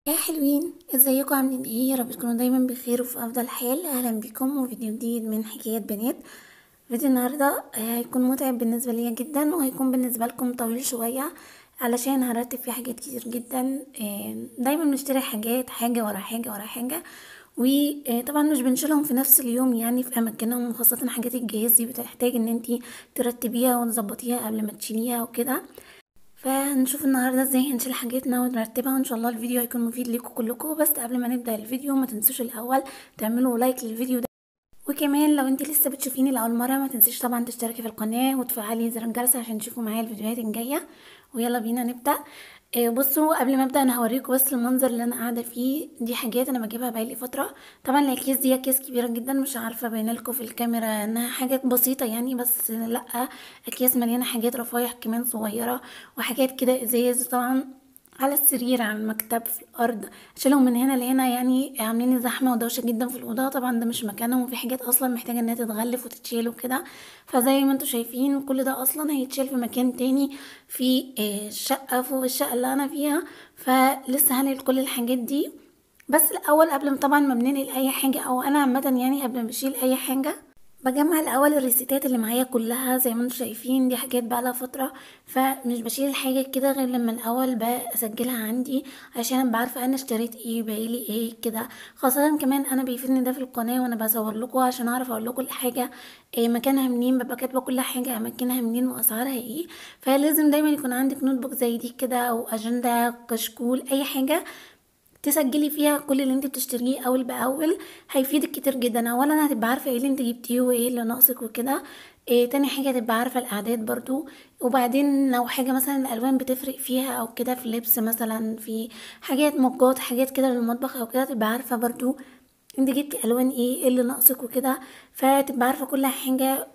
يا حلوين، ازيكم؟ عاملين ايه؟ يا رب تكونوا دايما بخير وفي افضل حال. اهلا بكم وفيديو جديد من حكايات بنات. فيديو النهارده هيكون متعب بالنسبه ليا جدا، وهيكون بالنسبه لكم طويل شويه علشان هرتب فيه حاجات كتير جدا. دايما بنشتري حاجات حاجه ورا حاجه ورا حاجه، وطبعا مش بنشيلهم في نفس اليوم يعني في اماكنهم، خاصه حاجات الجهاز دي بتحتاج ان انتي ترتبيها وتظبطيها قبل ما تشيليها وكده. فهنشوف النهارده ازاي هنشيل حاجتنا ونرتبها، وان شاء الله الفيديو هيكون مفيد ليكم كلكم. بس قبل ما نبدا الفيديو ما تنسوش الاول تعملوا لايك للفيديو ده، وكمان لو انت لسه بتشوفيني لاول مره ما تنسيش طبعا تشتركي في القناه وتفعلي زر الجرس عشان تشوفوا معايا الفيديوهات الجايه. ويلا بينا نبدا. بصوا، قبل ما ابدا انا هوريكم بس المنظر اللي انا قاعده فيه. دي حاجات انا بجيبها بقالي فتره. طبعا الاكياس دي اكياس كبيره جدا، مش عارفه باين لكم في الكاميرا انها حاجات بسيطه يعني، بس لا، اكياس مليانه حاجات رفايح كمان صغيره، وحاجات كده ازاز. طبعا على السرير، على المكتب، في الارض، اشيلهم من هنا لهنا يعني عاملين زحمه ودوشه جدا في الاوضه. طبعا ده مش مكانهم، وفي حاجات اصلا محتاجه انها تتغلف وتتشيل وكده. فزي ما انتم شايفين كل ده اصلا هيتشيل في مكان تاني في الشقه فوق الشقه اللي انا فيها. فلسه هنقل كل الحاجات دي. بس الاول قبل ما طبعا ما بننقل اي حاجه، او انا عامه يعني قبل ما بشيل اي حاجه بجمع الاول الريسيتات اللي معايا كلها. زي ما انتم شايفين دي حاجات بقى لها فتره، فمش بشيل الحاجه كده غير لما الاول بسجلها عندي، عشان ابقى عارفه انا اشتريت ايه باقيلي ايه كده. خاصه كمان انا بيفيدني ده في القناه وانا بصور لكم، عشان اعرف اقول لكم الحاجه إيه مكانها منين. ببقى كاتبه كل حاجه اماكنها منين واسعارها ايه. فلازم دايما يكون عندك نوت بوك زي دي كده، او اجنده، كشكول، اي حاجه تسجلي فيها كل اللي انت بتشتريه اول باول. هيفيدك كتير جدا. اولا هتبقى عارفه ايه اللي انت جبتيه وايه اللي ناقصك وكده. إيه تاني حاجه هتبقى عارفه الاعداد برضو. وبعدين لو حاجه مثلا الالوان بتفرق فيها او كده، في اللبس مثلا، في حاجات مجات، حاجات كده للمطبخ او كده، تبقى عارفه برضو انت جبتي الوان ايه، ايه اللي ناقصك وكده. فتبقى عارفه كل حاجه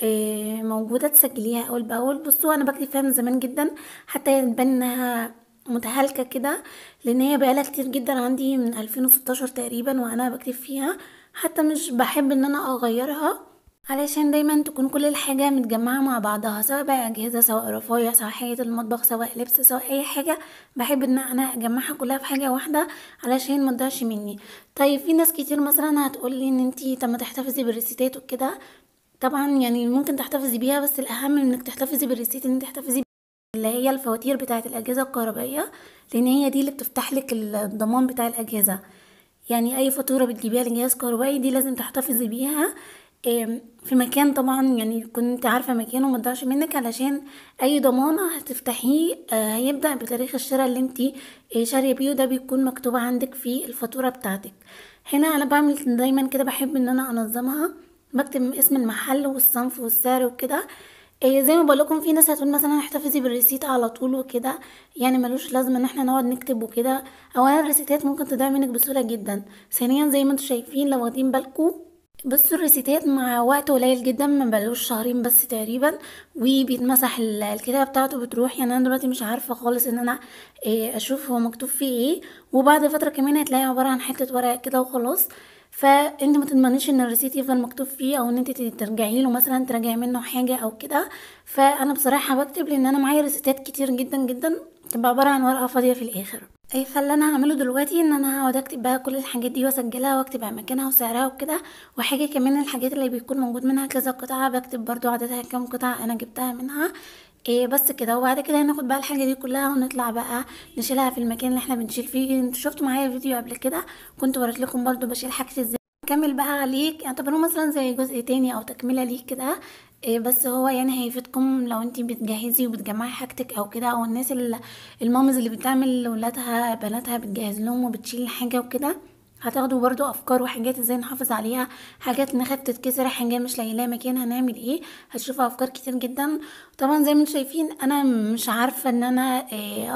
موجوده تسجليها اول باول. بصوا انا بكتب فيها من زمان جدا، حتى تبان انها متهالكه كده، لان هي بقالها كتير جدا عندي من 2016 تقريبا وانا بكتب فيها. حتى مش بحب ان انا اغيرها، علشان دايما تكون كل الحاجة متجمعة مع بعضها، سواء بقى أجهزة، سواء رفايع، سواء حاجة المطبخ، سواء لبس، سواء أي حاجة. بحب ان انا اجمعها كلها في حاجة واحدة علشان ما تضيعش مني. طيب في ناس كتير مثلا هتقولي ان انتي طب ما تحتفظي بالريسيتات وكده. طبعا يعني ممكن تحتفظي بيها، بس الاهم من انك تحتفظي بالريسيت ان انت تحتفظي اللي هي الفواتير بتاعة الأجهزة الكهربائية، لأن هي دي اللي بتفتح لك الضمان بتاع الأجهزة. يعني أي فاتورة بتجيبيها لجهاز كهربائي دي لازم تحتفظي بيها في مكان، طبعا يعني كنت عارفة مكانه متضيعش منك، علشان أي ضمانة هتفتحيه هيبدأ بتاريخ الشراء اللي انتي شارية بيه، وده بيكون مكتوب عندك في الفاتورة بتاعتك. هنا أنا بعمل دايما كده، بحب ان انا انظمها، بكتب اسم المحل والصنف والسعر وكده. زي ما بقولكم في ناس هتقول مثلا احتفظي بالريسيت على طول وكده، يعني ملوش لازمه ان احنا نقعد نكتب وكده. اولا الريسيتات ممكن تضيع منك بسهوله جدا. ثانيا زي ما انتم شايفين لو واخدين بالكم، بصوا الريسيتات مع وقت قليل جدا، ما بقالوش شهرين بس تقريبا، وبيتمسح الكتابه بتاعته بتروح. يعني انا دلوقتي مش عارفه خالص ان انا اشوف هو مكتوب فيه ايه. وبعد فتره كمان هتلاقي عباره عن حته ورقه كده وخلاص. فانت ما تضمنيش ان الريسيت يفضل مكتوب فيه، او ان انت ترجعي له مثلا تراجعي منه حاجه او كده. فانا بصراحه بكتب، لان انا معايا ريسيتات كتير جدا جدا تبقى عباره عن ورقه فاضيه في الاخر. اي فاللي انا هعمله دلوقتي ان انا هقعد اكتب بقى كل الحاجات دي واسجلها واكتب اماكنها وسعرها وكده. وحاجه كمان الحاجات اللي بيكون موجود منها كذا قطعه بكتب برضو عددها كام قطعه انا جبتها منها. إيه بس كده. وبعد كده هناخد بقى الحاجه دي كلها ونطلع بقى نشيلها في المكان اللي احنا بنشيل فيه. انتوا شفتوا معايا فيديو قبل كده كنت وريت لكم برضو بشيل حاجتي ازاي. نكمل بقى عليك، اعتبروه مثلا زي جزء تاني او تكمله ليك كده. إيه بس هو يعني هيفيدكم لو انتي بتجهزي وبتجمعي حاجتك او كده، او الناس المامز اللي بتعمل لولادها بناتها بتجهز لهم وبتشيل حاجه وكده. هتاخدوا برضو افكار وحاجات ازاي نحافظ عليها، حاجات نخاف تتكسر، حاجات مش لاقي لها مكان هنعمل ايه. هتشوفوا افكار كتير جدا. طبعا زي ما انتم شايفين انا مش عارفه ان انا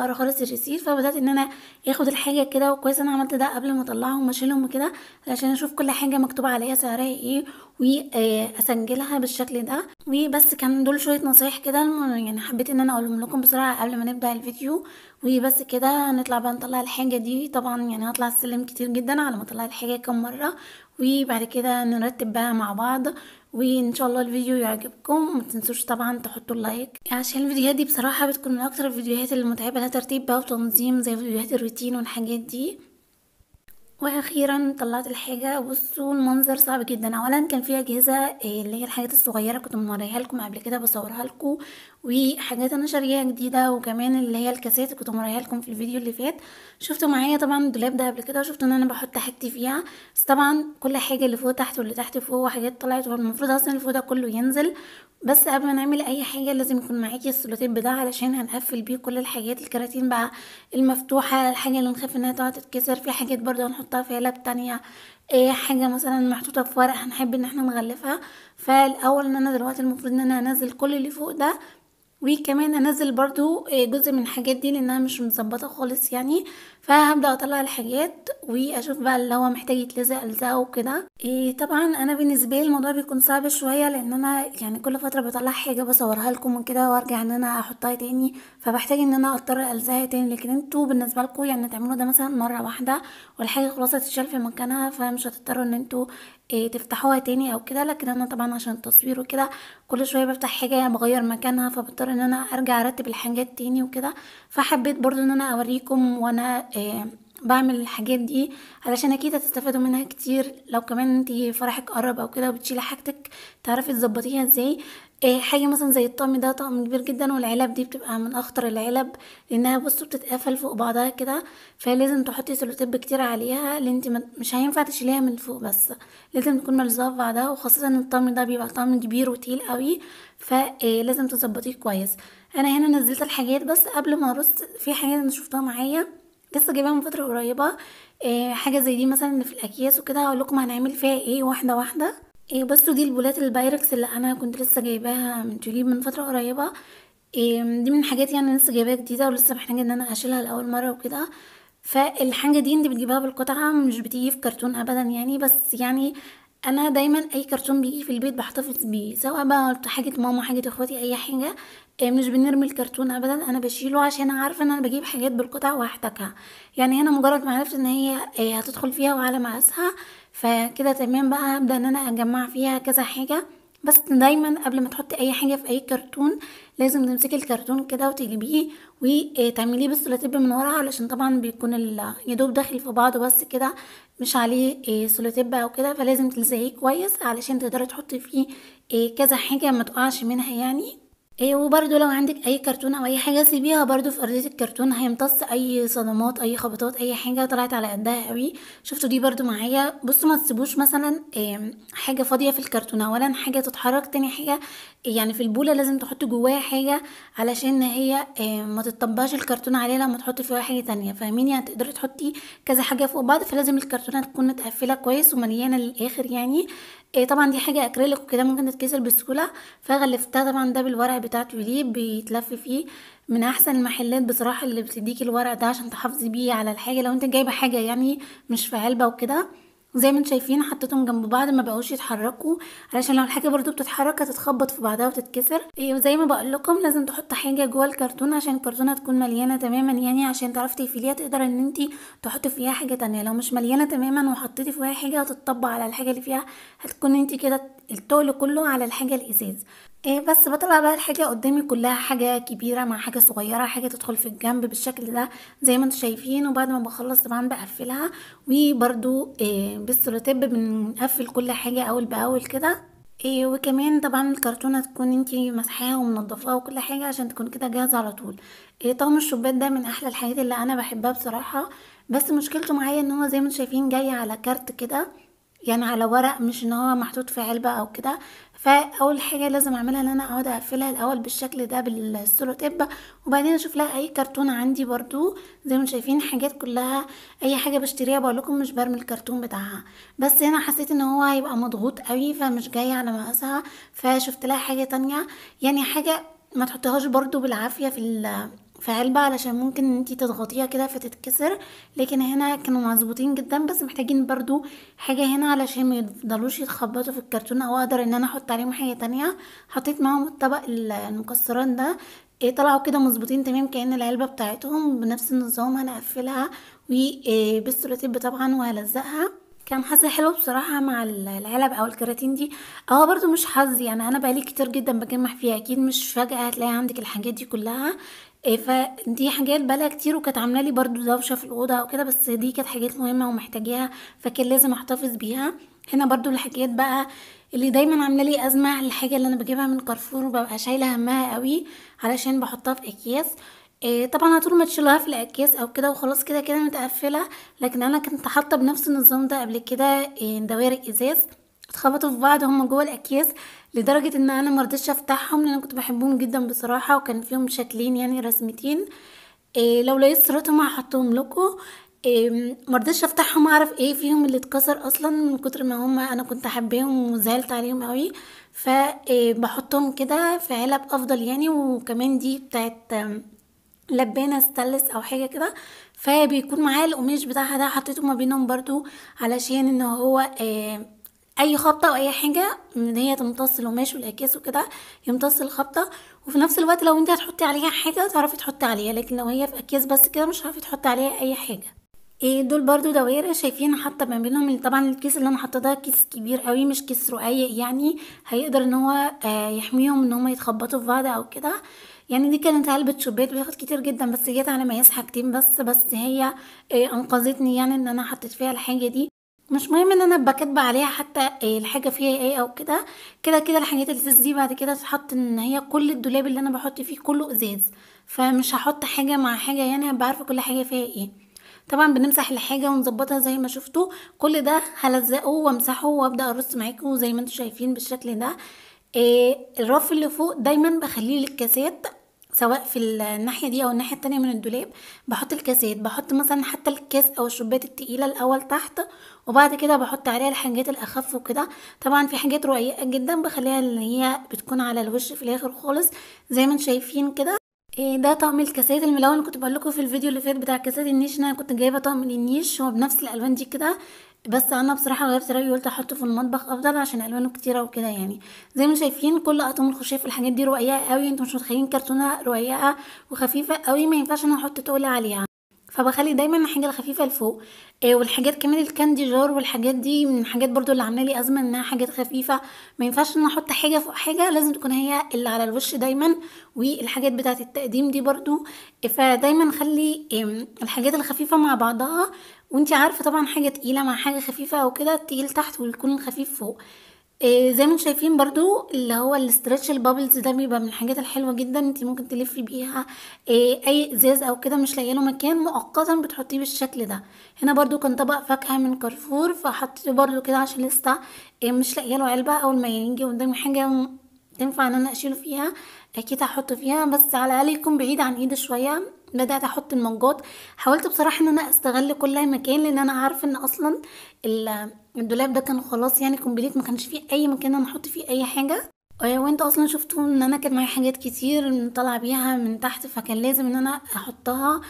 اقرا خالص الريسيت، فبدات ان انا اخد الحاجه كده، وكويس انا عملت ده قبل ما اطلعهم واشيلهم وكده، علشان اشوف كل حاجه مكتوب عليها سعرها ايه واسجلها بالشكل ده. وبس كان دول شويه نصايح كده، يعني حبيت ان انا اقولهم لكم بسرعه قبل ما نبدا الفيديو. وبس كده هنطلع بقى نطلع الحاجه دي. طبعا يعني هطلع السلم كتير جدا على ما اطلع الحاجه كم مره، وبعد كده نرتب بقى مع بعض. وان شاء الله الفيديو يعجبكم، ما تنسوش طبعا تحطوا اللايك، عشان الفيديوهات دي بصراحه بتكون من اكتر الفيديوهات اللي متعبه لها ترتيب بقى وتنظيم، زي فيديوهات الروتين والحاجات دي. واخيرا طلعت الحاجه. بصوا المنظر صعب جدا. اولا كان في اجهزه اللي هي الحاجات الصغيره كنت موريها لكم قبل كده بصورها لكم، وحاجات انا شاريها جديده، وكمان اللي هي الكاسات كنت موريها لكم في الفيديو اللي فات. شفتوا معايا طبعا الدولاب ده قبل كده، وشفتوا ان انا بحط حاجتي فيها. بس طبعا كل حاجه اللي فوق تحت واللي تحت فوق، وحاجات طلعت، والمفروض اصلا اللي فوق ده كله ينزل. بس قبل ما نعمل اي حاجه لازم يكون معاكي السلوتيب ده، علشان هنقفل بيه كل الحاجات الكراتين بقى المفتوحه، الحاجه اللي نخاف انها تقعد تتكسر. في حاجات برضه هنحطها في علب تانية، ايه حاجه مثلا محطوطه في ورق هنحب ان احنا نغلفها. فالاول ان انا دلوقتي المفروض ان انا انزل كل اللي فوق ده، وكمان انزل برضو جزء من الحاجات دي لانها مش متظبطه خالص يعني. فهبدا اطلع الحاجات واشوف بقى اللي هو محتاج يتلزق الزقه وكده. طبعا انا بالنسبه لي الموضوع بيكون صعب شويه، لان انا يعني كل فتره بطلع حاجه بصورها لكم وكده، وارجع ان انا احطها تاني، فبحتاج ان انا اضطر الزقها تاني. لكن انتوا بالنسبه لكم يعني تعملوا ده مثلا مره واحده، والحاجه خلاص هتتشال في مكانها، فمش هتضطروا ان انتوا تفتحوها تاني او كده. لكن انا طبعا عشان التصوير وكده كل شويه بفتح حاجه بغير مكانها، فبضطر ان انا ارجع ارتب الحاجات تاني وكده. فحبيت برضو ان انا اوريكم وانا بعمل الحاجات دي، علشان اكيد هتستفادوا منها كتير. لو كمان انتي فرحك قرب او كده وبتشيلي حاجتك تعرفي تظبطيها ازاي. حاجه مثلا زي الطقم ده طقم كبير جدا، والعلب دي بتبقى من اخطر العلب، لانها بصوا بتتقفل فوق بعضها كده، فلازم تحطي سلوتيب كتير عليها، لان انت مش هينفع تشيليها من فوق، بس لازم تكون ملزوقه في بعضها. وخاصه ان الطقم ده بيبقى طقم كبير وتقيل قوي، فلازم تظبطيه كويس. انا هنا نزلت الحاجات، بس قبل ما ارص في حاجات انا شفتها معايا لسه جايباها من فتره قريبه. حاجه زي دي مثلا اللي في الاكياس وكده، هقول لكم هنعمل فيها ايه واحده واحده. بصوا دي البولات البايركس اللي انا كنت لسه جايباها من توليب من فتره قريبه. دي من الحاجات يعني لسه جايباها جديده، ولسه محتاجه ان انا اشيلها لاول مره وكده. فالحاجه دي انت بتجيبها بالقطعه، مش بتيجي في كرتون ابدا يعني. بس يعني انا دايما اي كرتون بيجي في البيت بحتفظ بيه، سواء بقى حاجه ماما حاجه اخواتي اي حاجه. مش بنرمي الكرتون ابدا، انا بشيله عشان عارفه ان انا بجيب حاجات بالقطع وهحتاجها. يعني هنا مجرد ما عرفت ان هي هتدخل فيها وعلى مقاسها، فكده تمام بقى هبدا ان انا اجمع فيها كذا حاجه. بس دايما قبل ما تحطي اي حاجه في اي كرتون لازم تمسكي الكرتون كده وتجيبيه وتعمليه بالسولوتيب من ورا، علشان طبعا بيكون يدوب داخل في بعضه بس كده، مش عليه سولوتيب او كده. فلازم تلزقيه كويس علشان تقدري تحطي فيه كذا حاجه ما تقعش منها يعني. وبرضو لو عندك اي كرتون او اي حاجه سيبيها برضو في ارضيه الكرتون، هيمتص اي صدمات اي خبطات اي حاجه طلعت على قدها قوي. شفتوا دي برضو معايا. بصوا ما تسيبوش مثلا حاجه فاضيه في الكرتون، اولا حاجه تتحرك، تاني حاجه يعني في البوله لازم تحطي جواها حاجه، علشان هي ما تطبقش الكرتون عليه لما تحطي فيها حاجه تانية، فاهمين؟ يعني تقدري تحطي كذا حاجه فوق بعض، فلازم الكرتونه تكون متقفله كويس ومليانه للاخر يعني. طبعا دي حاجه اكريليك وكده ممكن تتكسر بسهوله، فغلفتها طبعا ده بالورق بتاع توليب بيتلف فيه. من احسن المحلات بصراحه اللي بتديكي الورق ده عشان تحافظي بيه على الحاجه لو انت جايبه حاجه يعني مش في علبه وكده. زي ما انتم شايفين حطيتهم جنب بعض ما بقوش يتحركوا، علشان لو الحاجه برضو بتتحرك هتتخبط في بعضها وتتكسر. وزي ما بقول لكم لازم تحط حاجه جوه الكرتون عشان الكرتونه تكون مليانه تماما يعني، عشان تعرفي تقفليها تقدر ان انت تحطي فيها حاجه تانية. لو مش مليانه تماما وحطيتي فيها حاجه هتطبق على الحاجه اللي فيها، هتكون انت كده التقل كله على الحاجه الازاز. بس بطلع بقى الحاجة قدامي كلها حاجة كبيرة مع حاجة صغيرة، حاجة تدخل في الجنب بالشكل ده زي ما انتم شايفين. وبعد ما بخلص طبعا بقفلها، وبرده بالسولوتيب بنقفل كل حاجة اول باول كده. وكمان طبعا الكرتونة تكون انتي مسحاها ومنضفاها وكل حاجة عشان تكون كده جاهزة على طول. طقم الشوبات ده من احلى الحاجات اللي انا بحبها بصراحة، بس مشكلته معايا ان هو زي ما انتم شايفين جاي على كارت كده، يعني على ورق، مش ان هو محطوط في علبة او كده. فاول حاجه لازم اعملها ان انا اقعد اقفلها الاول بالشكل ده بالسولوتيب، وبعدين اشوف لها اي كرتونه عندي برضو. زي ما شايفين حاجات كلها اي حاجه بشتريها بقول لكم مش برمي الكرتون بتاعها، بس هنا حسيت ان هو هيبقى مضغوط قوي فمش جاي على مقاسها، فشفت لها حاجه تانية. يعني حاجه ما تحطيهاش برضو بالعافيه في علبة، علشان ممكن ان انتي تضغطيها كده فتتكسر. لكن هنا كانوا مظبوطين جدا، بس محتاجين برضو حاجة هنا علشان ما يفضلوش يتخبطوا في الكرتون، او اقدر ان انا احط عليهم حاجة تانية. حطيت معاهم الطبق المكسرات ده، طلعوا كده مظبوطين تمام كأن العلبة بتاعتهم بنفس النظام. هنقفلها وبالسلوتيب طبعا وهلزقها. كان حظي حلو بصراحة مع العلب او الكراتين دي. اه برضو مش حظي، يعني انا بقالي كتير جدا بجمع فيها، اكيد مش فجأة هتلاقي عندك الحاجات دي كلها. فدي حاجات بقالها كتير وكانت عامله لي برضو دوشه في الاوضه او كده، بس دي كانت حاجات مهمه ومحتاجاها فكان لازم احتفظ بيها. هنا برضو الحاجات بقى اللي دايما عامله لي ازمه، الحاجه اللي انا بجيبها من كارفور وببقى شايله همها قوي علشان بحطها في اكياس. طبعا على طول ما تشيلوها في الاكياس او كده وخلاص كده كده متقفله. لكن انا كنت حاطه بنفس النظام ده قبل كده، دوائر ازاز اتخبطوا في بعض هم جوه الاكياس، لدرجه ان انا مرضتش افتحهم لان انا كنت بحبهم جدا بصراحه، وكان فيهم شكلين يعني رسمتين. لو لقيت صورتهم هحطهم لكم. مرضتش افتحهم اعرف ايه فيهم اللي اتكسر اصلا من كتر ما هم انا كنت حباهم وزعلت عليهم قوي. فبحطهم كده في علب افضل يعني. وكمان دي بتاعت لبانة ستانلس او حاجة كده، فبيكون معاه القماش بتاعها ده حطيته ما بينهم برضو علشان ان هو اي خبطة او اي حاجة ان هي تمتص القماش والاكياس وكده، يمتص الخبطة. وفي نفس الوقت لو انت هتحطي عليها حاجة تعرفي تحطي عليها، لكن لو هي في اكياس بس كده مش هتعرفي تحطي عليها اي حاجة. دول برضو دوائر شايفين حاطه ما بينهم. طبعا الكيس اللي انا حاطه ده كيس كبير قوي مش كيس رقيق، يعني هيقدر ان هو يحميهم ان هم يتخبطوا في بعض او كده. يعني دي كانت علبه شوبات بتاخد كتير جدا، بس جت على مقاس حاجتين بس هي انقذتني، يعني ان انا حطيت فيها الحاجه دي. مش مهم ان انا ابقى كاتبه عليها حتى الحاجه فيها ايه او كده. كده كده الحاجات الازاز دي بعد كده تتحط ان هي كل الدولاب اللي انا بحط فيه كله ازاز، فمش هحط حاجه مع حاجه، يعني هبقى عارفه كل حاجه فيها ايه. طبعا بنمسح الحاجه ونظبطها زي ما شفتوا. كل ده هلزقه وامسحه وابدا ارص معاكم زي ما انتم شايفين بالشكل ده. الرف اللي فوق دايما بخليه للكاسات، سواء في الناحيه دي او الناحيه التانية من الدولاب. بحط الكاسات، بحط مثلا حتى الكاس او الشوبات التقيله الاول تحت، وبعد كده بحط عليها الحاجات الاخف وكده. طبعا في حاجات رقيقه جدا بخليها اللي هي بتكون على الوش في الاخر خالص زي ما انتم شايفين كده. ده طقم الكاسات الملون اللي كنت بقول لكم في الفيديو اللي فات بتاع كاسات النيش، إن انا كنت جايبه طقم النيش هو بنفس الالوان دي كده. بس انا بصراحه غيرت رايي وقلت احطه في المطبخ افضل عشان الوانه كتيره وكده يعني. زي ما شايفين كل اطقم الخشاف الحاجات دي رقيقه قوي، انتوا مش متخيلين كرتونه رقيقه وخفيفه قوي، ما ينفعش انا احط تقل عليها، فبخلي دايما الحاجه الخفيفه لفوق. والحاجات كمان الكاندي جار والحاجات دي من الحاجات برضو اللي عامله لي ازمه انها حاجات خفيفه. ما ينفعش ان أنا احط حاجه فوق حاجه، لازم تكون هي اللي على الوش دايما. والحاجات بتاعه التقديم دي برضو، فدايما خلي الحاجات الخفيفه مع بعضها. وانتي عارفه طبعا حاجه تقيله مع حاجه خفيفه او كده، التقيل تحت ويكون الخفيف فوق. زي ما انتم شايفين برضو اللي هو الاسترتش البابلز ده بيبقى من الحاجات الحلوه جدا، انت ممكن تلفي بيها اي ازاز او كده مش لاقيه له مكان مؤقتا بتحطيه بالشكل ده. هنا برضو كان طبق فاكهه من كارفور فحطيته برضو كده عشان لسه مش لاقيه له علبه. اول ما يجي قدامي حاجه تنفع ان انا اشيله فيها اكيد هحطه فيها، بس على الاقل يكون بعيد عن ايدي شويه. بدات احط المجات، حاولت بصراحه ان انا استغل كل مكان لان انا عارفه ان اصلا الدولاب ده كان خلاص يعني كومبليت، ما كانش فيه اي مكان انا احط فيه اي حاجه. وانت اصلا شفتوا ان انا كان معايا حاجات كتير طالعه بيها من تحت فكان لازم ان انا احطها.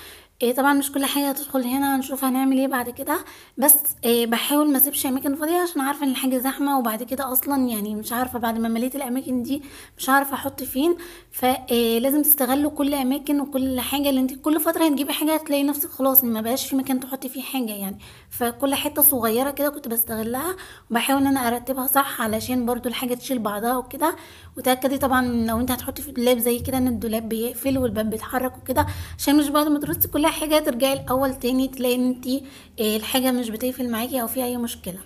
طبعا مش كل حاجه هتدخل هنا، هنشوف هنعمل ايه بعد كده. بس بحاول ما اسيبش اماكن فاضيه عشان عارفه ان الحاجه زحمه، وبعد كده اصلا يعني مش عارفه بعد ما مليت الاماكن دي مش عارفه احط فين. فلازم تستغلوا كل اماكن وكل حاجه، اللي انت كل فتره هتجيبي حاجه هتلاقي نفسك خلاص ما بقاش في مكان تحطي فيه حاجه يعني. فكل حته صغيره كده كنت بستغلها وبحاول ان انا ارتبها صح علشان برضو الحاجه تشيل بعضها وكده. وتاكدي طبعا لو انت هتحطي في الدولاب زي كده ان الدولاب بيقفل والباب بيتحرك وكده، عشان مش بعد ما ترصي كل حاجه ترجعي الاول تاني تلاقي ان انت الحاجه مش بتقفل معاكي او في اي مشكله.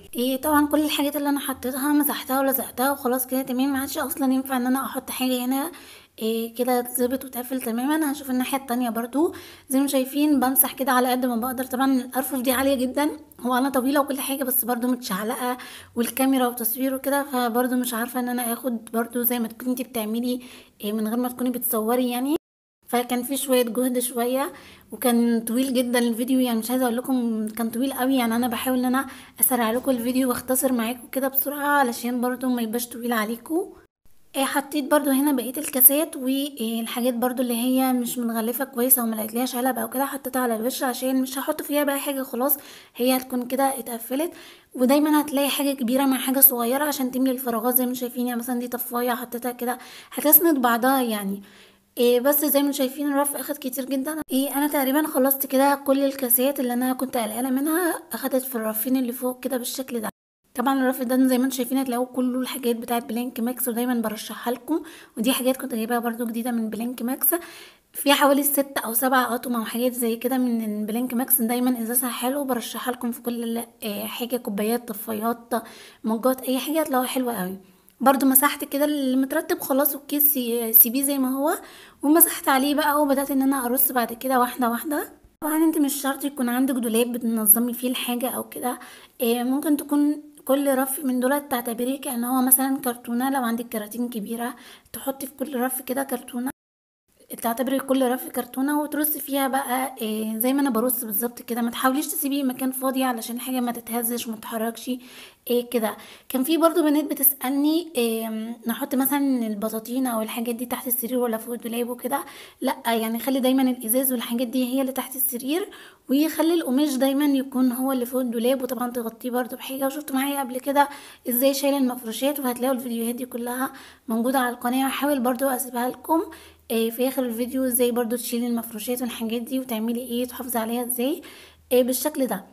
طبعا كل الحاجات اللي انا حطيتها مسحتها ولزقتها وخلاص كده تمام، ما عادش اصلا ينفع ان انا احط حاجه هنا كده اتظبط واتقفل تماما. هشوف الناحيه التانية برضو زي ما شايفين بمسح كده على قد ما بقدر. طبعا الارفف دي عاليه جدا، هو انا طويله وكل حاجه بس برضو متشعلقه والكاميرا وتصوير وكده، فبرضو مش عارفه ان انا اخد برضو زي ما تكوني انتي بتعملي من غير ما تكوني بتصوري يعني. فكان في شويه جهد شويه، وكان طويل جدا الفيديو، يعني مش عايزه اقول لكم كان طويل قوي. يعني انا بحاول ان انا اسرع لكم الفيديو واختصر معاكم كده بسرعه علشان برضو ما يبقاش طويل عليكم. حطيت برضو هنا بقيه الكاسات والحاجات برضو اللي هي مش متغلفه كويس او ما لقيتلهاش علب او كده، حطيتها على الوش عشان مش هحط فيها بقى حاجه، خلاص هي هتكون كده اتقفلت. ودايما هتلاقي حاجه كبيره مع حاجه صغيره عشان تملي الفراغات زي ما شايفين. يعني مثلا دي طفايه حطيتها كده هتسند بعضها يعني. بس زي ما شايفين الرف اخد كتير جدا. انا تقريبا خلصت كده كل الكاسات اللي انا كنت قلقانه منها، اخدت في الرفين اللي فوق كده بالشكل ده. طبعا الرف ده زي ما انتم شايفين هتلاقوا كله الحاجات بتاعت بلينك ماكس، ودايما برشحها لكم. ودي حاجات كنت جايباها برضو جديده من بلينك ماكس، في حوالي 6 أو 7 أطقم او حاجات زي كده من بلينك ماكس. دايما ازازها حلو، برشحها لكم في كل حاجه، كوبايات، طفايات، مجات، اي حاجه هتلاقوها حلوه قوي. برضو مسحت كده اللي مترتب خلاص، والكيس سيبيه زي ما هو، ومسحت عليه بقى وبدأت ان انا ارص بعد كده واحدة واحدة. طبعا انت مش شرط يكون عندك دولاب بتنظمي فيه الحاجة او كده، ممكن تكون كل رف من دولت تعتبريه كأن هو مثلا كرتونة. لو عندك كراتين كبيرة تحطي في كل رف كده كرتونة، تعتبري كل رف كرتونه وترصي فيها بقى زي ما انا برص بالظبط كده. ما تحاوليش تسيبي مكان فاضي علشان الحاجه ما تتهزش وما تتحركش كده. كان في برضو بنات بتسالني نحط مثلا البطاطين او الحاجات دي تحت السرير ولا فوق الدولاب وكده. لا يعني خلي دايما الازاز والحاجات دي هي اللي تحت السرير، ويخلي القماش دايما يكون هو اللي فوق الدولاب. وطبعا تغطيه برضو بحاجه. وشفتوا معايا قبل كده ازاي شايله المفروشات، وهتلاقوا الفيديوهات دي كلها موجوده على القناه. هحاول برضو اسيبها لكم في اخر الفيديو ازاي برضو تشيلي المفروشات والحاجات دي وتعملي تحافظي عليها ازاي بالشكل ده.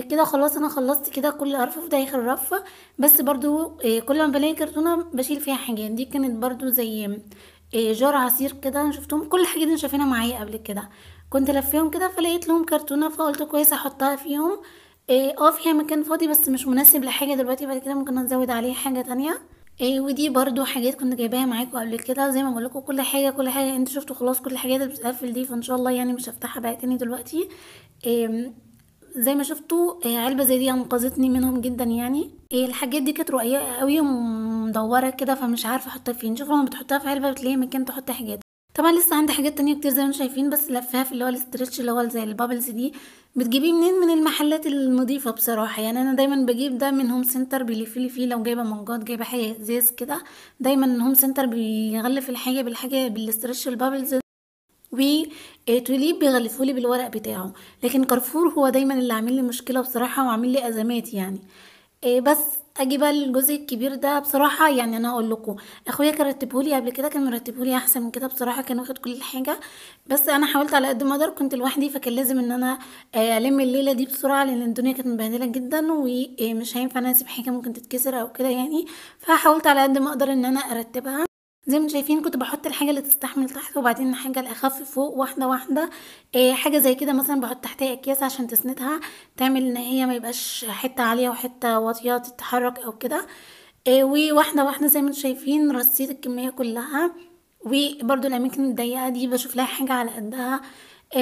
كده خلاص انا خلصت كده كل ارفف ده اخر رف. بس برضو كل ما بلاقي كرتونه بشيل فيها حاجات. دي كانت برضو زي جار عصير كده. أنا شفتهم كل الحاجات دي شايفينها معايا قبل كده، كنت لفيهم كده فلقيت لهم كرتونه فقلت كويس احطها فيهم. فيها مكان فاضي بس مش مناسب لحاجه دلوقتي، بعد كده ممكن نزود عليه حاجه تانية. ودي برضو حاجات كنت جايباها معاكم قبل كده. زي ما بقول لكم كل حاجه انتوا شفتوا خلاص كل الحاجات اللي بتتقفل دي، فان شاء الله يعني مش هفتحها بقى تاني دلوقتي. آم، زي ما شفتوا علبه زي دي انقذتني منهم جدا يعني. الحاجات دي كانت رقيقه قوي ومدوره كده، فمش عارفه احطها فين. شوفوا لما بتحطها في علبه بتلاقي مكان تحط حاجات. طبعا لسه عندي حاجات تانية كتير زي ما انتم شايفين، بس لفاها في اللي هو الاسترتش اللي هو زي البابلز دي. بتجيبيه منين؟ من المحلات النظيفة بصراحة. يعني انا دايما بجيب ده من هوم سنتر بيلفلي فيه. لو جايبة منجات جايبة حاجة ازاز كده، دايما هوم سنتر بيغلف الحاجة بالحاجة بالاسترتش البابلز، وتوليب بيغلفولي بالورق بتاعه. لكن كارفور هو دايما اللي عامل لي مشكلة بصراحة وعامل لي ازمات يعني. بس اجي بقى للجزء الكبير ده بصراحه. يعني انا اقول لكم اخويا كان رتبهولي قبل كده، كان مرتبهولي احسن من كده بصراحه، كان واخد كل حاجه. بس انا حاولت على قد ما اقدر، كنت لوحدي فكان لازم ان انا الم الليله دي بسرعه لان الدنيا كانت مبهدله جدا ومش هينفع انا اسيب حاجه ممكن تتكسر او كده يعني. فحاولت على قد ما اقدر ان انا ارتبها. زي ما انتم شايفين كنت بحط الحاجه اللي تستحمل تحت، وبعدين الحاجه الاخف فوق واحده واحده. حاجه زي كده مثلا بحط تحتها اكياس عشان تسندها، تعمل ان هي ما يبقاش حته عاليه وحته واطيه تتحرك او كده. وواحده واحده زي ما انتم شايفين رصيت الكميه كلها. وبرده الاماكن الضيقه دي بشوف لها حاجه على قدها.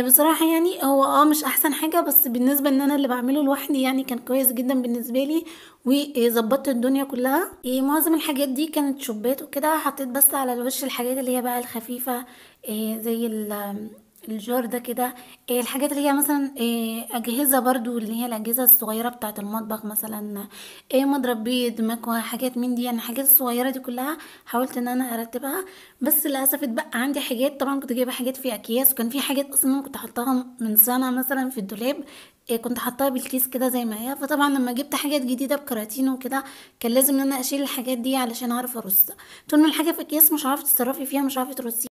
بصراحه يعني هو مش احسن حاجه، بس بالنسبه ان انا اللي بعمله لوحدي يعني كان كويس جدا بالنسبه لي. وظبطت الدنيا كلها. معظم الحاجات دي كانت شوبات وكده. حطيت بس على الوش الحاجات اللي هي بقى الخفيفه، زي الجار ده كده. الحاجات اللي هي مثلا اجهزه برضو اللي هي الاجهزه الصغيره بتاعه المطبخ، مثلا مضرب بيض، مكوى، حاجات من دي يعني. الحاجات الصغيره دي كلها حاولت ان انا ارتبها. بس للاسف اتبقى عندي حاجات. طبعا كنت جايبه حاجات في اكياس، وكان في حاجات اصلا أنا كنت حطاها من سنه مثلا في الدولاب. كنت حطاها بالكيس كده زي ما هي. فطبعا لما جبت حاجات جديده بكراتين وكده كان لازم ان انا اشيل الحاجات دي علشان اعرف ارص. طول ما الحاجه في اكياس مش عارفه تتصرفي فيها، مش عارفه ترصيها.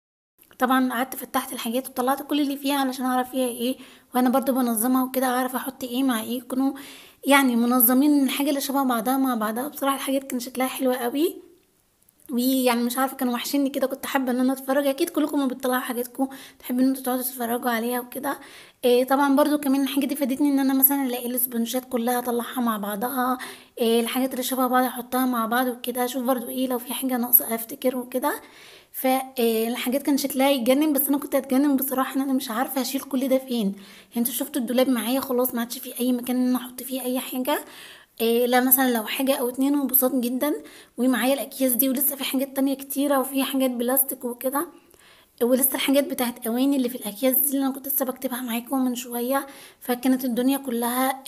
طبعا قعدت فتحت الحاجات وطلعت كل اللي فيها علشان اعرف فيها ايه، وانا برضو بنظمها وكده اعرف احط ايه مع ايه، يكونوا يعني منظمين الحاجه اللي شبه بعضها مع بعضها. بصراحه الحاجات كان شكلها حلوة قوي. ويعني مش عارفه كانوا وحشيني كده، كنت حابه ان انا اتفرج. اكيد كلكم ما بتطلعوا حاجاتكم تحبوا ان انتوا تقعدوا تتفرجوا عليها وكده. طبعا برضو كمان الحاجه دي فادتني ان انا مثلا الاقي الاسبونجات كلها اطلعها مع بعضها. الحاجات اللي شبه بعض احطها مع بعض وكده، اشوف برضو ايه لو في حاجه ناقصه افتكر وكده. فالحاجات كان شكلها يتجنن، بس انا كنت هتجنن بصراحه ان انا مش عارفه هشيل كل ده فين. يعني انتوا شفتوا الدولاب معايا خلاص، ما عادش فيه اي مكان ان انا احط فيه اي حاجه. لا مثلا لو حاجة او اتنين وبساط جدا. ومعايا الاكياس دي، ولسه في حاجات تانية كتيرة، وفي حاجات بلاستيك وكده. ولسه الحاجات بتاعت اواني اللي في الاكياس دي اللي انا كنت لسه بكتبها معاكم من شويه. فكانت الدنيا كلها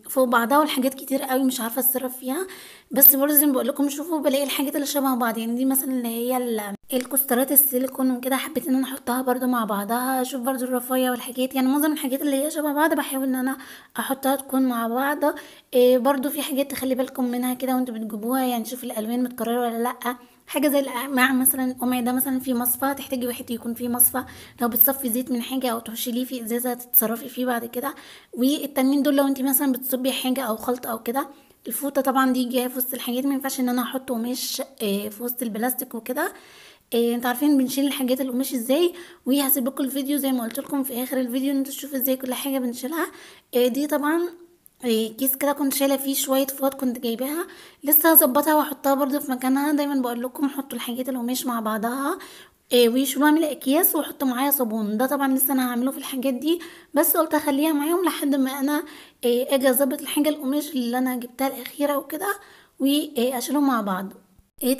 فوق بعضها، والحاجات كتير قوي مش عارفه اتصرف فيها. بس برضه زي ما بقول لكم، شوفوا بلاقي الحاجات اللي شبه بعض. يعني دي مثلا اللي هي الكوسترات السيليكون وكده، حبيت ان انا احطها برضه مع بعضها. اشوف برضه الرفاية والحاجات، يعني معظم الحاجات اللي هي شبه بعض بحاول ان انا احطها تكون مع بعض. برضه في حاجات تخلي بالكم منها كده وانتوا بتجيبوها، يعني شوف الالوان متكرره ولا لا. حاجه زي القمع مثلا، القمع ده مثلا في مصفى، تحتاجي واحد يكون فيه مصفى لو بتصفي زيت من حاجه، او تشيليه في ازازه تتصرفي فيه بعد كده. والتانيين دول لو انت مثلا بتصبي حاجه او خلط او كده. الفوطه طبعا دي جايه في وسط الحاجات، ما ينفعش ان انا احط قماش في وسط البلاستيك وكده. انتوا عارفين بنشيل الحاجات القماش ازاي. وهسيب لكم الفيديو زي ما قلت لكم في اخر الفيديو ان انتوا تشوفوا ازاي كل حاجه بنشيلها. دي طبعا كيس كده كنت شايله فيه شويه فوط كنت جايباها. لسه هظبطها واحطها برضو في مكانها. دايما بقول لكم حطوا الحاجات القماش مع بعضها. ويشيلوها من الاكياس وحطوا معايا صابون. ده طبعا لسه انا هعمله في الحاجات دي. بس قلت اخليها معاهم لحد ما انا اجي اظبط الحاجه القماش اللي انا جبتها الاخيره وكده. واشيلهم مع بعض.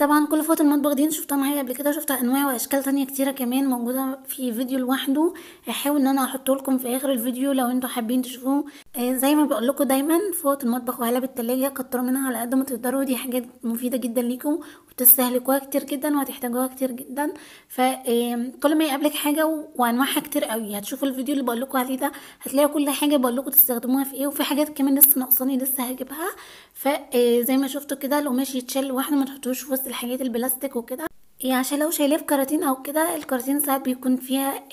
طبعا كل فوط المطبخ دي انت شفتها معايا قبل كده، شفت انواع واشكال تانية كتيرة كمان موجودة في فيديو لوحده. هحاول ان انا احطه لكم في اخر الفيديو لو انتوا حابين تشوفوه. زي ما بقول لكم دايما، فوط المطبخ وعلب التلاجة كتروا منها على قد ما تقدروا. دي حاجات مفيدة جدا ليكم، وبتستهلكوها كتير جدا وهتحتاجوها كتير جدا. فكل ما يقابلك حاجة وانواعها كتير قوي، هتشوفوا الفيديو اللي بقول لكم عليه ده، هتلاقوا كل حاجة بقول لكم تستخدموها في ايه. وفي حاجات كمان لسه ناقصاني لسه هجيبها. فزي ما شفتوا كده القماش يتشال لوحده، ما تحطوش في وسط الحاجات البلاستيك وكده. يعني عشان لو شايلاه في كراتين او كده، الكراتين ساعات بيكون فيها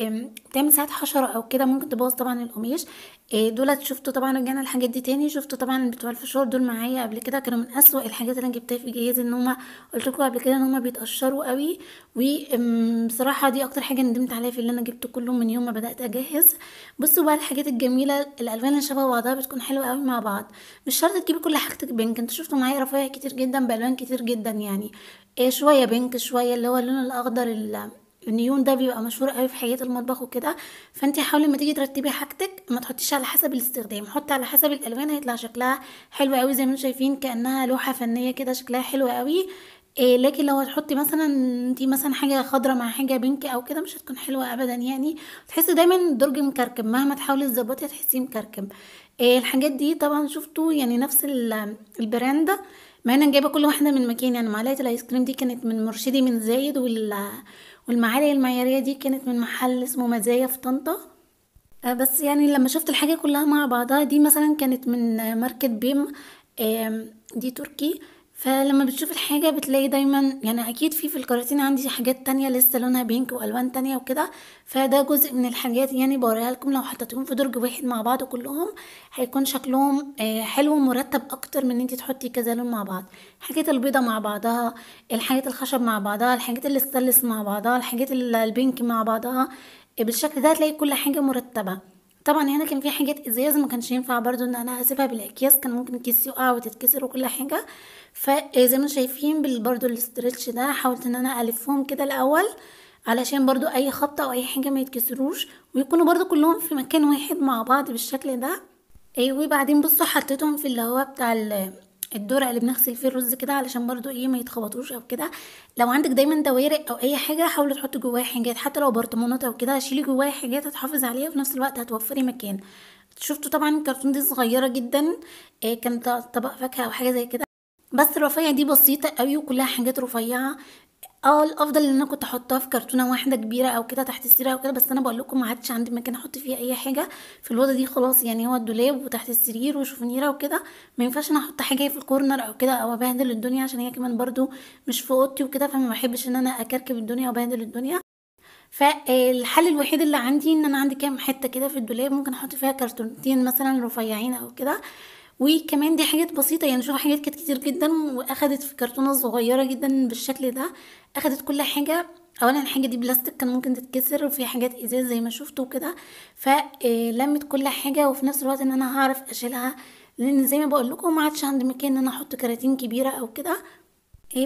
بتعمل ساعات حشرة او كده، ممكن تبوظ طبعا القماش. دولت شفتوا طبعا، رجعنا الحاجات دي تاني. شفتوا طبعا بتوع الفشار دول معايا قبل كده، كانوا من اسوأ الحاجات اللي انا جبتها في جهازي. ان هما قلت لكم قبل كده ان هما بيتقشروا قوي. وبصراحه دي اكتر حاجه ندمت عليها في اللي انا جبته كله من يوم ما بدات اجهز. بصوا بقى الحاجات الجميله، الالوان اللي شبه بعضها بتكون حلوه قوي مع بعض. مش شرط تجيبي كل حاجتك بينك. انتوا شفتوا معايا رفايع كتير جدا بالوان كتير جدا يعني. شويه بينك، شويه اللي هو اللون الاخضر النيون ده بيبقى مشهور قوي في حاجات المطبخ وكده. فانت حاولي لما تيجي ترتبي حاجتك ما تحطيش على حسب الاستخدام، حطي على حسب الالوان، هيطلع شكلها حلو قوي زي ما انتم شايفين، كانها لوحه فنيه كده، شكلها حلو قوي. لكن لو هتحطي مثلا انتي مثلا حاجه خضرا مع حاجه بينك او كده، مش هتكون حلوه ابدا يعني. تحسي دايما الدرج مكركب، مهما تحاولي تظبطي هتحسيه مكركب. الحاجات دي طبعا شفتوا يعني نفس البراند. مع ان انا جايبه كل واحده من مكان. يعني معلقه الايس كريم دي كانت من مرشدي من زايد، والمعالق المعياريه دي كانت من محل اسمه مزايا في طنطا. بس يعني لما شفت الحاجة كلها مع بعضها، دي مثلا كانت من ماركة بيم. دي تركي. فلما بتشوف الحاجة بتلاقي دايما، يعني اكيد في الكراتين عندي حاجات تانية لسه لونها بينك والوان تانية وكده. فده جزء من الحاجات يعني بوريها لكم. لو حطيتهم في درج واحد مع بعض كلهم، هيكون شكلهم حلو ومرتب اكتر من ان انت تحطي كذا لون مع بعض. الحاجات البيضة مع بعضها، الحاجات الخشب مع بعضها، الحاجات اللي استانلس مع بعضها، الحاجات البينك مع بعضها. بالشكل ده هتلاقي كل حاجة مرتبة. طبعا هنا كان في حاجات ازاز، ما كانش ينفع برضو ان انا اسيبها بالاكياس، كان ممكن الكيس يقع وتتكسر وكل حاجة. فزي ما شايفين برضو الاسترتش ده، حاولت ان انا الفهم كده الاول علشان برضو اي خبطة او اي حاجة ما يتكسروش، ويكونوا برضو كلهم في مكان واحد مع بعض بالشكل ده. وبعدين بصوا حطيتهم في اللي هو بتاع الدرع اللي بنغسل فيه الرز كده، علشان برضو ما يتخبطوش او كده. لو عندك دايما دوارق او اي حاجه، حاولي تحطي جواها حاجات، حتى لو برطمانات او كده شيلي جواها حاجات هتحافظ عليها، وفي نفس الوقت هتوفري مكان. شفتوا طبعا الكرتون دي صغيره جدا. كانت طبق فاكهه او حاجه زي كده. بس الرفيع دي بسيطه قوي وكلها حاجات رفيعه. الافضل ان انا كنت احطها في كرتونه واحده كبيره او كده تحت السرير او كده. بس انا بقول لكم ما عادش عندي مكان احط فيها اي حاجه في الاوضه دي خلاص. يعني هو الدولاب وتحت السرير وشوفونيره وكده. ما ينفعش انا احط حاجه في الكورنر او كده او ابهدل الدنيا، عشان هي كمان برضو مش في اوضتي وكده. فما بحبش ان انا اكركب الدنيا وابهدل الدنيا. فالحل الوحيد اللي عندي ان انا عندي كام حته كده في الدولاب، ممكن احط فيها كرتونتين مثلا رفيعين او كده. وكمان دي حاجات بسيطة، يعني شوفوا حاجات كانت كتير جدا واخدت في كرتونة صغيرة جدا بالشكل ده، اخدت كل حاجة. اولا الحاجة دي بلاستيك كان ممكن تتكسر، وفي حاجات ازاز زي ما شفتوا كده، فلمت كل حاجة، وفي نفس الوقت ان انا هعرف اشيلها، لان زي ما بقول لكم ما عادش عندي مكان ان انا احط كراتين كبيرة او كده.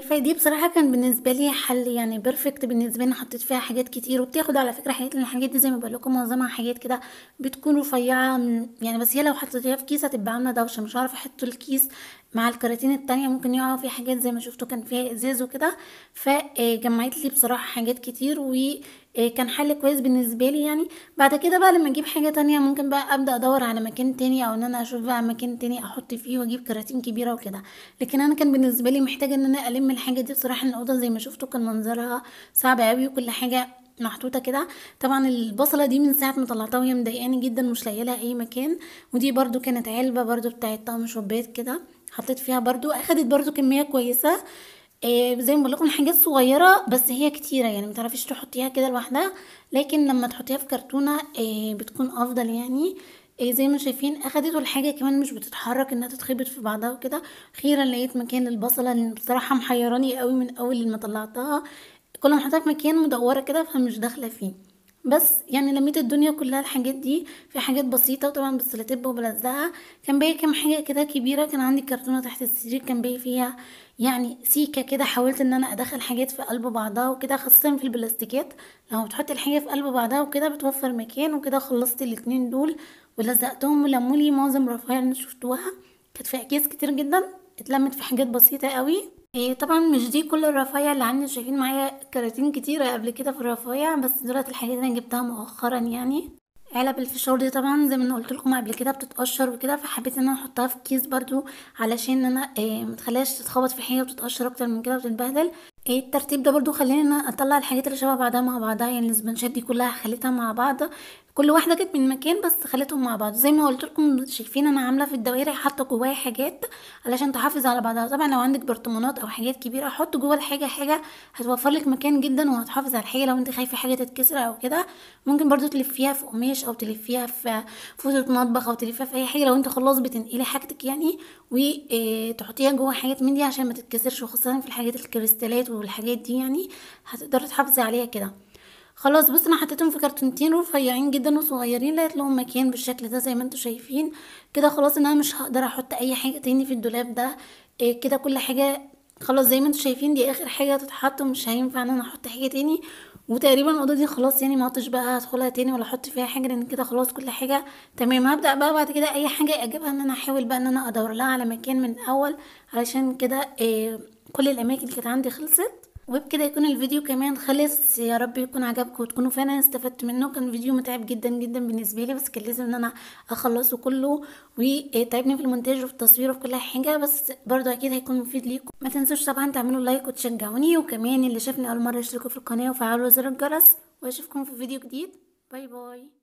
فدي بصراحة كان بالنسبة لي حل يعني بيرفكت بالنسبة لي، حطيت فيها حاجات كتير، وبتاخد على فكرة حاجات، لان الحاجات دي زي ما بقول لكم معظمها حاجات كده بتكون رفيعة يعني، بس هي لو حطيتيها في كيس هتبقى عاملة دوشة، مش هعرف احط الكيس مع الكراتين التانية، ممكن يقعوا فيه حاجات زي ما شفتوا كان فيها ازاز وكده. فجمعت لي بصراحة حاجات كتير، وكان حل كويس بالنسبة لي يعني. بعد كده بقى لما اجيب حاجة تانية ممكن بقى ابدأ ادور على مكان تاني، او ان انا اشوف بقى مكان تاني احط فيه واجيب كراتين كبيرة وكده. لكن انا كان بالنسبة لي محتاجة ان انا الم الحاجة دي بصراحة، إن الاوضة زي ما شفتوا كان منظرها صعب قوي، وكل حاجة محطوطة كده. طبعا البصلة دي من ساعة ما طلعتها وهي مضايقاني جدا، مش لاقيه لها اي مكان. ودي برضو كانت علبة برضو بتاعت طعم شوبات كده، حطيت فيها برضو، اخدت برضو كمية كويسة. زي ما بقول لكم حاجات صغيره بس هي كتيره، يعني ما تعرفيش تحطيها كده لوحدها، لكن لما تحطيها في كرتونه بتكون افضل يعني. زي ما شايفين اخدت، والحاجه كمان مش بتتحرك انها تتخبط في بعضها وكده. اخيرا لقيت مكان للبصله، اللي بصراحه محيراني قوي من اول ما طلعتها، كل ما احطها في مكان مدوره كده فمش داخله فيه. بس يعني لميت الدنيا كلها الحاجات دي في حاجات بسيطه، وطبعا بالسلاتيب وبلزقها. كان باقي كام حاجه كده كبيره، كان عندي كرتونه تحت السرير كان باقي فيها يعني سيكه كده، حاولت ان انا ادخل حاجات في قلب بعضها وكده، خاصه في البلاستيكات لما بتحطي الحاجه في قلب بعضها وكده بتوفر مكان وكده. خلصت الاتنين دول ولزقتهم، ولمولي معظم الرفايع اللي شفتوها كانت في اكياس كتير جدا، اتلمت في حاجات بسيطه قوي. طبعا مش دي كل الرفايع اللي عندي، شايفين معايا كراتين كتيره قبل كده في الرفايع، بس دولت الحاجات اللي انا جبتها مؤخرا يعني. علب الفشار دي طبعا زي ما انا قلت لكم قبل كده بتتقشر وكده، فحبيت ان انا احطها في كيس برضو علشان انا متخليهاش تتخبط في حاجه وتتقشر اكتر من كده وتتبهدل. الترتيب ده برضو خلاني ان انا اطلع الحاجات اللي شبه بعضها مع بعضها، يعني الاسبنشات دي كلها خليتها مع بعض، كل واحده كانت من مكان بس خليتهم مع بعض. زي ما قلت لكم شايفين انا عامله في الدوائر حاطه جواها حاجات علشان تحافظ على بعضها. طبعا لو عندك برطمانات او حاجات كبيره حط جوه الحاجه حاجه، هتوفر لك مكان جدا وهتحافظ على الحاجه. لو انت خايفه حاجه تتكسر او كده ممكن برضو تلفيها في قماش، او تلفيها في فوطه مطبخ، او تلفيها في اي حاجه لو انت خلاص بتنقلي حاجتك يعني، وتحطيها جوه حاجات من دي عشان ما تتكسرش، وخاصه في الحاجات الكريستالات والحاجات دي يعني هتقدري تحافظي عليها كده. خلاص بص انا حطيتهم في كرتونتين رفيعين جدا وصغيرين، لقيت لهم مكان بالشكل ده زي ما انتم شايفين كده. خلاص ان انا مش هقدر احط اي حاجه تاني في الدولاب ده. كده كل حاجه خلاص زي ما انتم شايفين، دي اخر حاجه هتتحط، ومش هينفع ان انا احط حاجه تاني. وتقريبا الاوضه دي خلاص يعني ما عدتش بقى هدخلها تاني ولا احط فيها حاجه، لان كده خلاص كل حاجه تمام. هبدا بقى بعد كده اي حاجه اجيبها ان انا احاول بقى ان انا ادور لها على مكان من الاول، علشان كده كل الاماكن اللي كانت عندي خلصت. وبكده يكون الفيديو كمان خلص، يا رب يكون عجبكم وتكونوا فعلا استفدت منه. كان فيديو متعب جدا جدا بالنسبه لي، بس كان لازم ان انا اخلصه كله، وتعبني في المونتاج وفي التصوير وفي كل حاجه، بس برضو اكيد هيكون مفيد ليكم. ما تنسوش طبعا تعملوا لايك وتشجعوني، وكمان اللي شافني اول مره اشتركوا في القناه وفعلوا زر الجرس، واشوفكم في فيديو جديد. باي باي.